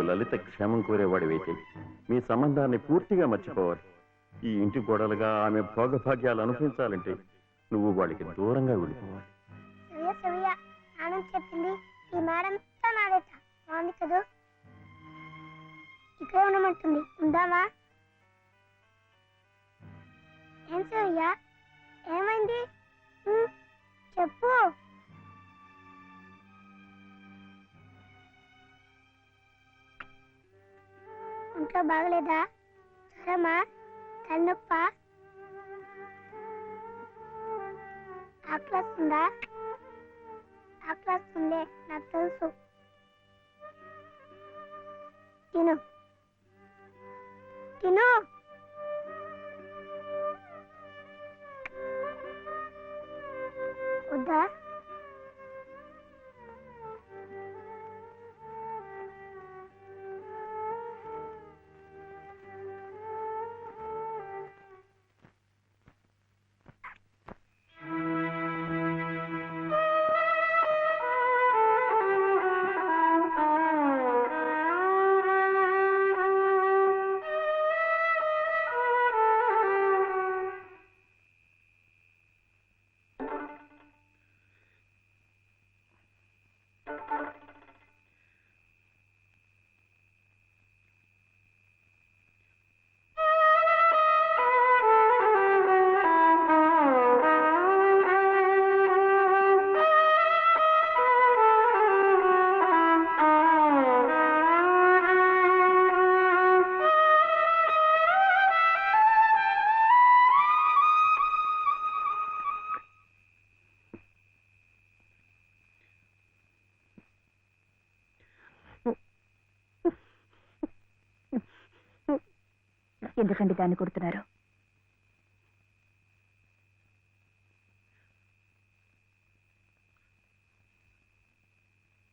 లలిత క్షేమం కోరేవాడివైతే మీ సంబంధాన్ని పూర్తిగా మర్చిపోవాలి. ఈ ఇంటి గొడవలుగా ఆమె భోగభాగ్యాలు అనుభవించాలంటే నువ్వు వాళ్ళకి దూరంగా వెళ్ళిపోవాలి. చెప్పింది ఈ మేడం నాదేట బాగుంది కదా, ఇక్కడే ఉండమంటుంది. ఉందామా? ఏం సూర్య, ఏమైంది చెప్పు. ఇంట్లో బాగలేదా? జ్వరమా? తలనొప్ప? ఆకలిస్తుందా? ఆకలిస్తుందే, నాకు తెలుసు. తిను తిను. వద్దా? ఎందుకండి దాన్ని కొడుతున్నారు?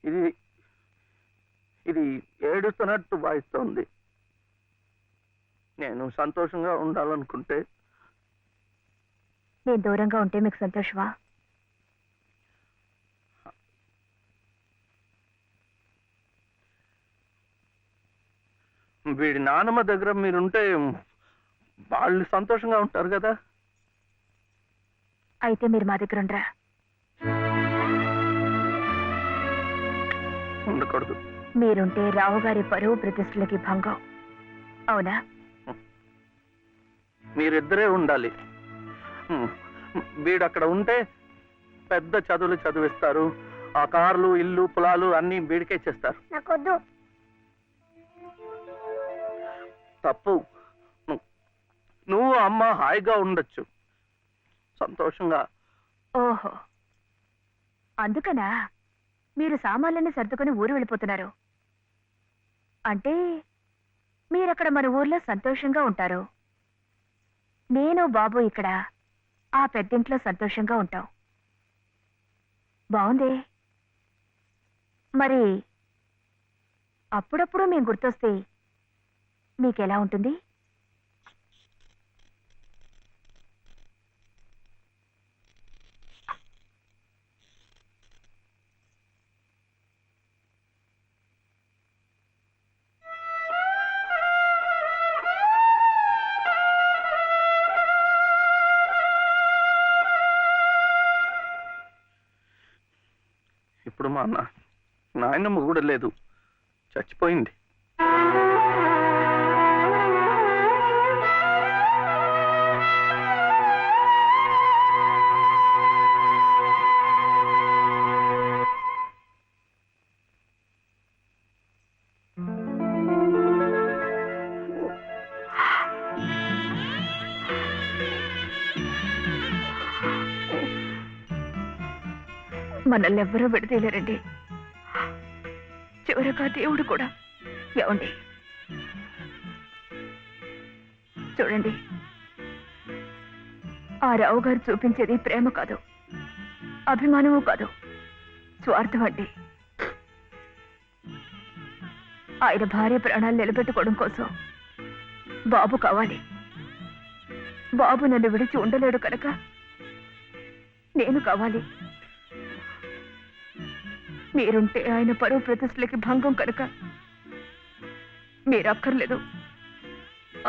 ఇది ఇది ఏడుస్తున్నట్టు వాయిస్తోంది. నేను సంతోషంగా ఉండాలనుకుంటే నేను దూరంగా ఉంటే మీకు సంతోషమా? వీడి నాన్నమ్మ దగ్గర మీరుంటే వాళ్ళు సంతోషంగా ఉంటారు కదా. అయితే మీరు మా దగ్గర ఉండరా? ఉండకూడదు. మీరుంటే రావు గారి పరువు ప్రతిష్టలకి భంగం. అవునా? మీరిద్దరే ఉండాలి. వీడు అక్కడ ఉంటే పెద్ద చదువులు చదివిస్తారు. ఆ కార్లు, ఇల్లు, పొలాలు అన్ని వీడికే చేస్తారు. నాకొద్దు. తప్పు. నువ్వు అమ్మ హాయిగా ఉండొచ్చు, సంతోషంగా. ఓహో, అందుకనా మీరు సామాన్లన్నీ సర్దుకొని ఊరు వెళ్ళిపోతున్నారు? అంటే మీరక్కడ మన ఊర్లో సంతోషంగా ఉంటారు, నేను బాబు ఇక్కడ ఆ పెద్దింట్లో సంతోషంగా ఉంటాం. బాగుంది. మరి అప్పుడప్పుడు మేము గుర్తొస్తే మీకెలా ఉంటుంది? ఇప్పుడు మా నాయనమ్మ కూడా లేదు, చచ్చిపోయింది. మనల్ని ఎవ్వరూ విడదీయలేరండి, చివరగా దేవుడు కూడా. ఏమండి చూడండి, ఆ రావు గారు చూపించేది ప్రేమ కాదు, అభిమానము కాదు, స్వార్థం అండి. ఆయన భార్య ప్రాణాలు నిలబెట్టుకోవడం కోసం బాబు కావాలి. బాబు నన్ను విడిచి ఉండలేడు కనుక నేను కావాలి. మీరుంటే ఆయన పరువు ప్రతిష్టలకి భంగం కనుక మీరు అక్కర్లేదు,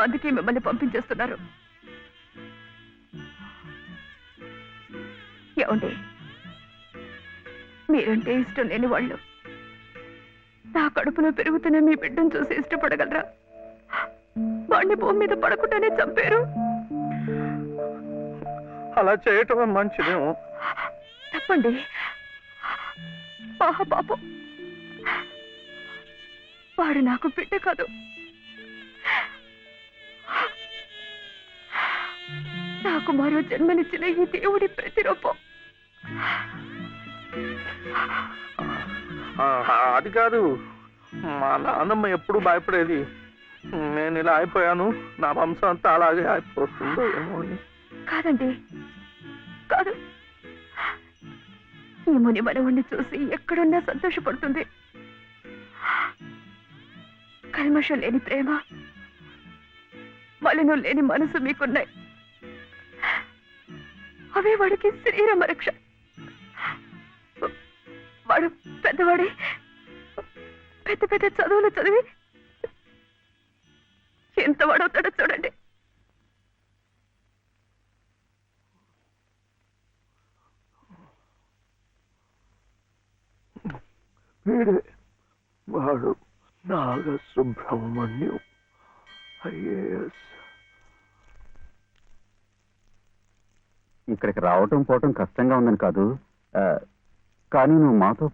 అందుకే మిమ్మల్ని పంపించేస్తున్నారు. ఏమండి, మీరంటే ఇష్టం లేని వాళ్ళు నా కడుపులో పెరుగుతున్న మీ బిడ్డను చూసి ఇష్టపడగలరా? వాడిని భూమి మీద పడకుండానే చంపారు. అలా చేయటం మంచిదేమో. తప్పండి. పాపం, వాడు నాకు బిడ్డ కాదు, నాకు మరో జన్మనిచ్చిన ఈ దేవుడి ప్రతిరూపం. అది కాదు, మా నాన్నమ్మ ఎప్పుడు భయపడేది. నేను ఇలా అయిపోయాను, నా వంశం అంతా అలాగే అయిపోతుందో ఏమో అని. కాదండి, కాదు. ఈ ముని మనవుణ్ణి చూసి ఎక్కడున్నా సంతోషపడుతుంది. కల్మషం లేని ప్రేమ, మలినం లేని మనసు మీకున్నాయి. అవే వాడికి శ్రీరామ రక్ష. వాడు పెద్దవాడే, పెద్ద పెద్ద చదువులు చదివి ఎంత వాడవుతాడో చూడండి. వీడే వాడు నాగసుబ్రహ్మణ్యం ఐఏఎస్. ఇక్కడికి రావటం పోవటం కష్టంగా ఉందని కాదు, కానీ నువ్వు మాతో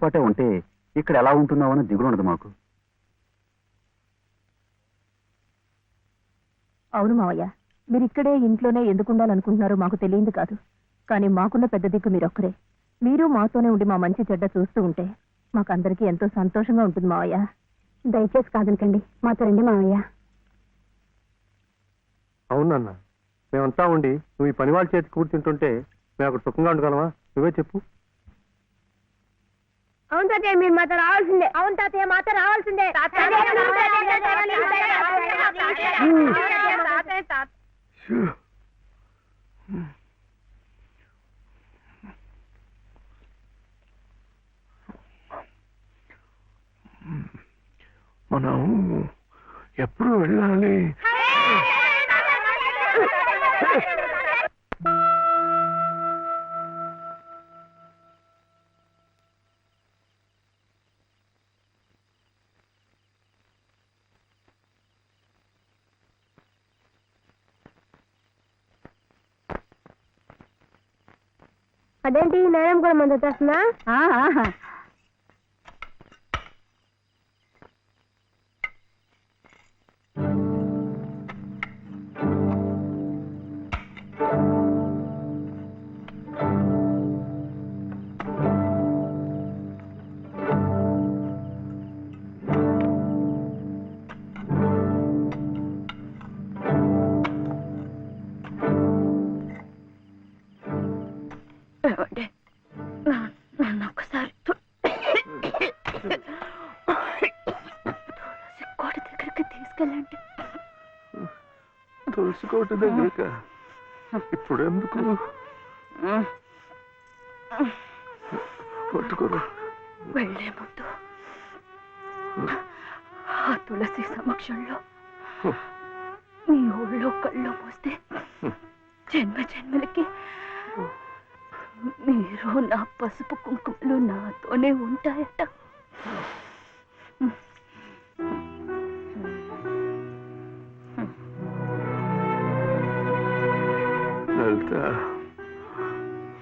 పాటే ఉంటే ఇక్కడ ఎలా ఉంటున్నావు అని దిగులు ఉండదు మాకు. అవును మావయ్య, మీరు ఇక్కడే ఇంట్లోనే ఎందుకు ఉండాలనుకుంటున్నారో మాకు తెలియంది కాదు. కానీ మాకున్న పెద్ద దిక్కు మీరొక్కరే. మీరు మాతోనే ఉండి మా మంచి చెడ్డ చూస్తూ ఉంటే మాకందరికీ ఎంతో సంతోషంగా ఉంటుంది మావయ్య. దయచేసి కాదనకండి, మాతో రండి మావయ్య. అవునన్నా, మేమంతా ఉండి నువ్వు ఈ పని వాళ్ళ చేతి కూర్చుంటుంటే మేము అక్కడ సుఖంగా ఉండగలమా? నువ్వే చెప్పు. అవును తాతయ్య, మీరు మాతో రావాల్సిందే. అవును తాతయ్య, మాతో రావాల్సిందే. మనం ఎప్పుడు వెళ్ళాలి? అదేంటి నేరం కూడా మంది వచ్చేస్తున్నా? నన్ను ఒక్కసారి కోట దగ్గరికి తీసుకెళ్ళండి. తులసి కోట దగ్గరక ఇప్పుడు ఎందుకు? పట్టుకోరు. వెళ్లే ముందు ఆ తులసి సమక్షంలో మీ ఊళ్ళో కళ్ళు మూస్తే జన్మ జన్మలకి మీరు నా పసుపు కుంకుమలు నాతోనే ఉంటాయట.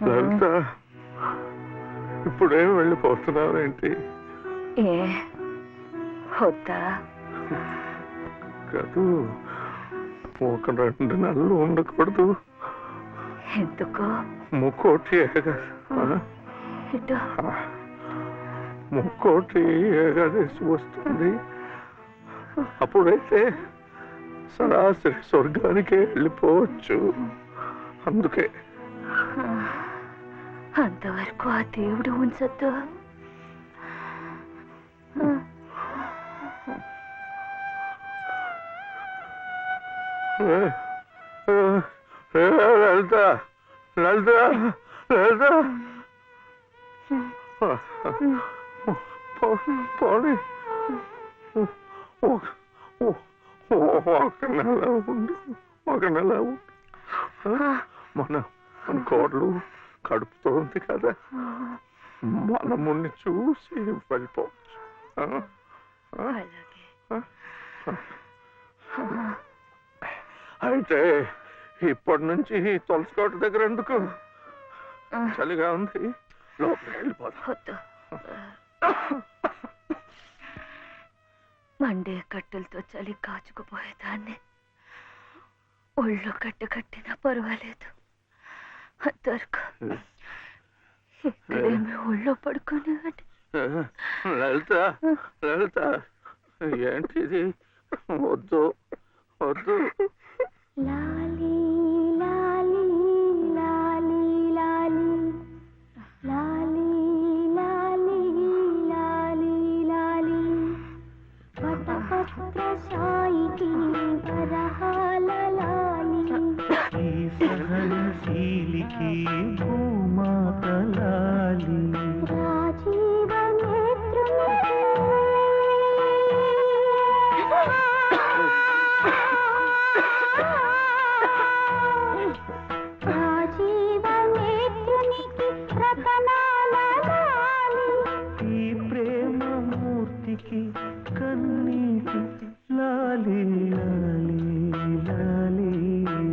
లలిత, ఇప్పుడేం వెళ్ళిపోతున్నావేంటి? ఏ వద్దా? కాదు, ఒక 2 నెలలు ఉండకూడదు. ఎందుకు? ముక్కోటి ముక్కోటి ఏకాదశి వస్తుంది. అప్పుడైతే సరాసరి స్వర్గానికే వెళ్ళిపోవచ్చు. అందుకే అంతవరకు ఆ దేవుడు ఉంచద్దు. లలిత, లలిత, లలిత, పోనీ ఒక నెల ఉండి మన కోడలు కడుపుతో ఉంది కదా, మనముని చూసి వెళ్ళిపోవచ్చు. అయితే ఇప్పటి నుంచి తులసికోట దగ్గర ఎందుకు? చలిగా ఉంది, లోపలికి వెళ్ళిపోతా. మండే కట్టెలతో చలి కాచుకుపోయేదాన్ని. ఒళ్ళు కట్టినా పర్వాలేదు, అంతవరకు ఇక్కడేమి ఒళ్ళో పడుకునేవాడి. లలిత ఏంటిది? వద్దు వద్దు. లాలీ లాలీ లాలీ లాలీ లాలీ లాలీ లాలీ లాలీ వటపత్ర సాయికి వరహాల లాలీ సహనశీలికి భూమాత లాలి రాజీవ నేత్రుని రాజీవ నేత్రునికి రతనాల లాలి ఈ ప్రేమ మూర్తికి కన్నీటి లాలి లాలి లాలి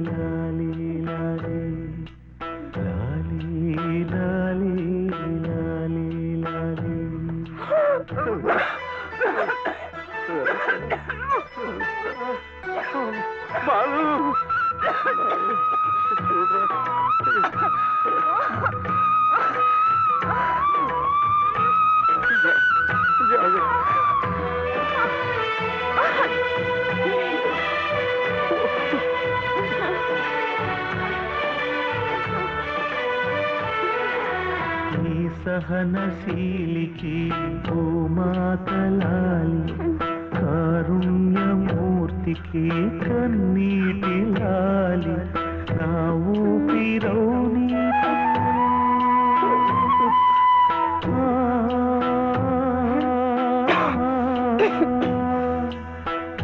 లాలి లాలి లాలి లాలి లాలి లాలి. బాలు ఈ సహనశీలికి భూమాత లాలి కారుణ్యమూర్తికి కన్నీటి లాలి నా ఊపిరౌని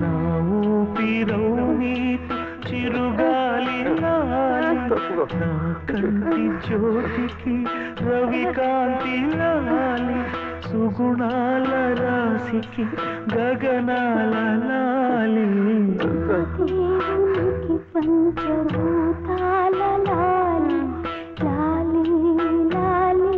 నా ఊపిరౌని చిరుగాలి లాలి నా కంటి జ్యోతికి రవికాంతి లాలి సుగుణాల రాశికి గగనాల లాలి దేవునికి పంచభూతాల లాలి లాలి లాలి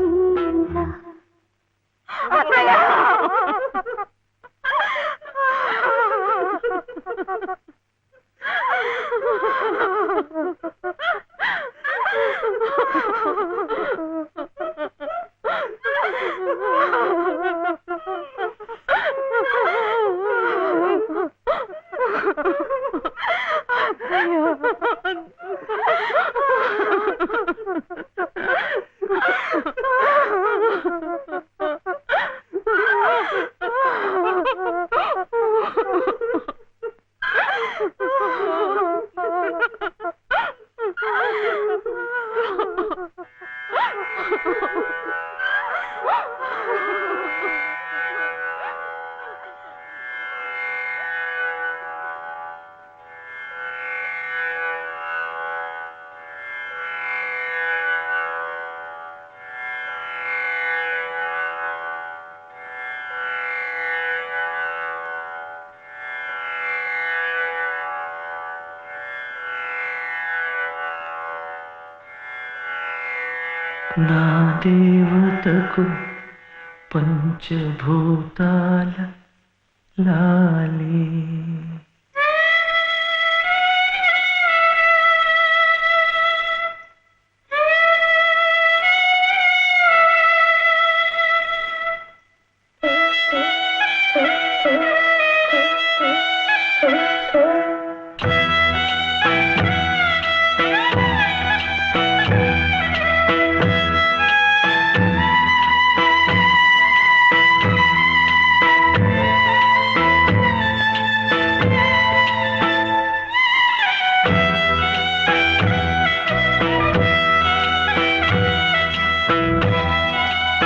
నా దేవతకు పంచభూతాల లాలి